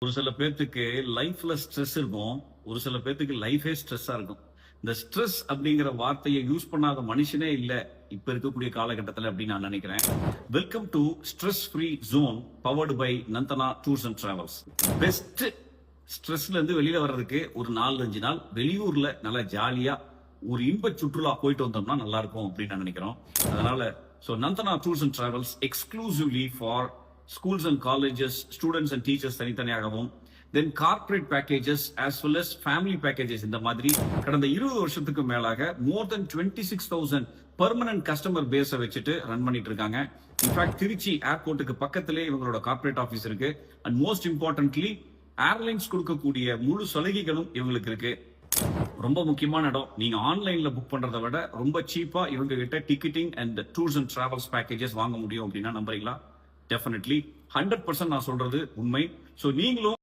ஒரு சில பேர்த்துக்கு லைஃப்ல ஸ்ட்ரெஸ் இருக்கும். ஒரு சில பேர்த்துக்கு லைஃபே ஸ்ட்ரெஸ்ஸா இருக்கும். இந்த ஸ்ட்ரெஸ் அப்படிங்கிற வார்த்தையை யூஸ் பண்ணாத மனுஷனே இல்ல இப்ப இருக்கக்கூடிய காலகட்டத்துல அப்படின்னு நான் நினைக்கிறேன். Welcome to stress free zone powered by Nandana tours and travels. Best ஸ்ட்ரெஸ்ல இருந்து வெளியில வர்றதுக்கு ஒரு 4-5 நாள் வெளியூர்ல நல்லா ஜாலியா ஒரு இன்ப சுற்றுலா போயிட்டு வந்தோம்னா நல்லா இருக்கும் அப்படின்னு நான் நினைக்கிறோம். அதனால Nandana tours and travels exclusively for schools and colleges, students and teachers தனித்தனியாகவும் then corporate packages as well as family packages இந்த மாதிரி கடந்த 20 வருஷத்துக்கு மேலாக more than 26,000 permanent customer base வச்சுட்டு ரன் பண்ணிட்டு இருக்காங்க. இன்ஃபேக்ட் திருச்சி ஏர்போர்ட்டுக்கு பக்கத்திலே இவங்களோட கார்ப்பரேட் ஆஃபீஸ் இருக்கு. அண்ட் மோஸ்ட் இம்பார்ட்டன்ட்லி ஏர்லைன்ஸ் கொடுக்கக்கூடிய முழு சலுகைகளும் இவங்களுக்கு இருக்கு. ரொம்ப முக்கியமான இடம். நீங்க ஆன்லைன்ல புக் பண்றதை விட ரொம்ப சீப்பா இவங்க கிட்ட ticketing and tours and travels packages வாங்க முடியும் அப்படின்னா நம்புறீங்களா? டெஃபினெட்லி 100% நான் சொல்றது உண்மை. சோ நீங்களும்